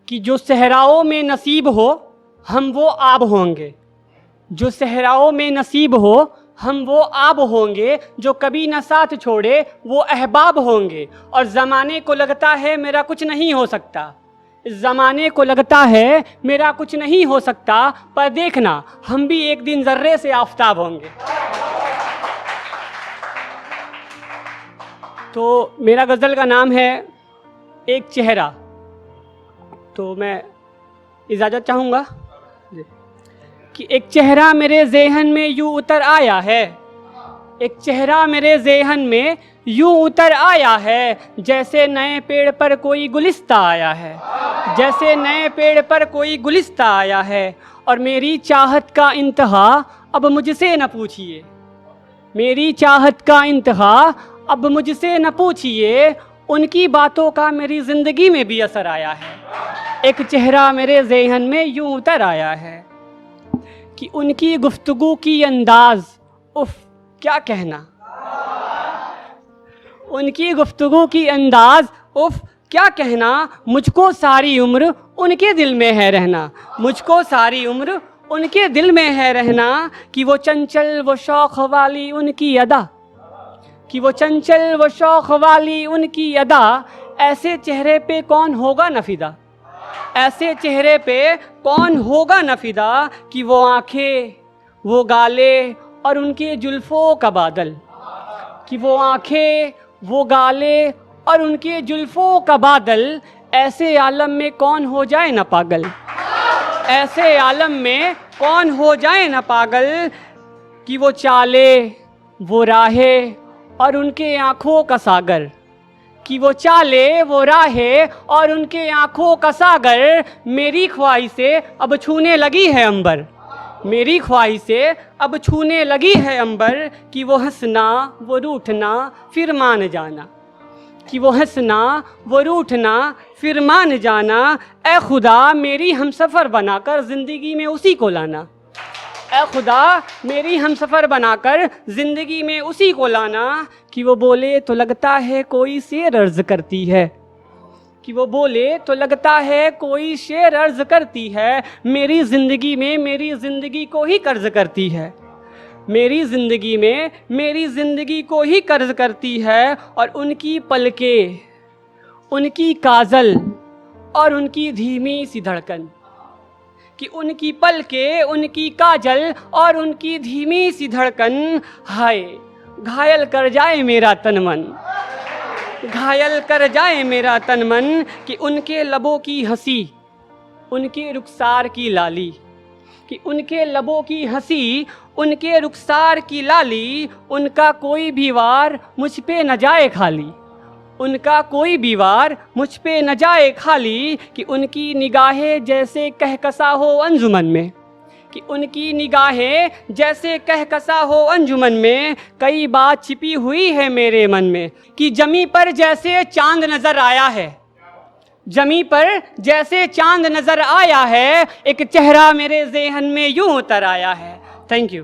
कि जो सहराओं में नसीब हो हम वो आब होंगे, जो सहराओं में नसीब हो हम वो आब होंगे, जो कभी न साथ छोड़े वो अहबाब होंगे। और ज़माने को लगता है मेरा कुछ नहीं हो सकता, इस ज़माने को लगता है मेरा कुछ नहीं हो सकता, पर देखना हम भी एक दिन ज़र्रे से आफताब होंगे। तो मेरा गज़ल का नाम है एक चेहरा। तो मैं इजाज़त चाहूँगा कि एक चेहरा मेरे ज़हन में यूँ उतर आया है, एक चेहरा मेरे ज़हन में यूँ उतर आया है, जैसे नए पेड़ पर कोई गुलिस्ता आया है, जैसे नए पेड़ पर कोई गुलिस्ता आया है। और मेरी चाहत का इंतहा अब मुझसे न पूछिए, मेरी चाहत का इंतहा अब मुझसे न पूछिए, उनकी बातों का मेरी ज़िंदगी में भी असर आया है। एक चेहरा मेरे ज़हन में यूँ उतर आया है कि उनकी गुफ्तगू की अंदाज़, उफ क्या कहना, उनकी गुफ्तगू की अंदाज़, उफ क्या कहना, मुझको सारी उम्र उनके दिल में है रहना, मुझको सारी उम्र उनके दिल में है रहना। कि वो चंचल वो शौक़ वाली उनकी अदा, कि वो चंचल वो शौक़ वाली उनकी अदा, ऐसे चेहरे पे कौन होगा न फिदा, ऐसे चेहरे पे कौन होगा न फिदा। कि वो आँखें वो गाले और उनके जुल्फ़ों का बादल, कि वो आँखें वो गाले और उनके जुल्फ़ों का बादल, ऐसे आलम में कौन हो जाए न पागल, ऐसे आलम में कौन हो जाए न पागल। कि वो चाले वो राहें और उनके आँखों का सागर, कि वो चाले वो राहें और उनके आँखों का सागर, मेरी ख्वाहिशें अब छूने लगी है अंबर, मेरी ख्वाहिशें अब छूने लगी है अंबर। कि वो हंसना वो रूठना फिर मान जाना, कि वो हंसना वो रूठना फिर मान जाना। ए खुदा मेरी हमसफ़र बनाकर ज़िंदगी में उसी को लाना, ए खुदा मेरी हमसफ़र बनाकर ज़िंदगी में उसी को लाना। कि वो बोले तो लगता है कोई शेर अर्ज़ करती है, कि वो बोले तो लगता है कोई शेर अर्ज़ करती है, मेरी ज़िंदगी में मेरी ज़िंदगी को ही कर्ज़ करती है, मेरी ज़िंदगी में मेरी ज़िंदगी को ही कर्ज़ करती है। और उनकी पलकें उनकी काजल और उनकी धीमी सी धड़कन, कि उनकी पलकें उनकी काजल और उनकी धीमी सी धड़कन, हाय घायल कर जाए मेरा तन मन, घायल कर जाए मेरा तन मन। कि उनके लबों की हंसी उनके रुखसार की लाली, कि उनके लबों की हंसी उनके रुखसार की लाली, उनका कोई भी वार मुझ पे न जाए खाली, उनका कोई भी वार मुझ पे न जाए खाली। कि उनकी निगाहें जैसे कहकसा हो अंजुमन में, कि उनकी निगाहें जैसे कहकसा हो अंजुमन में, कई बात छिपी हुई है मेरे मन में। कि जमी पर जैसे चांद नज़र आया है, जमी पर जैसे चांद नज़र आया है, एक चेहरा मेरे ज़हन में यूँ उतर आया है। Thank you.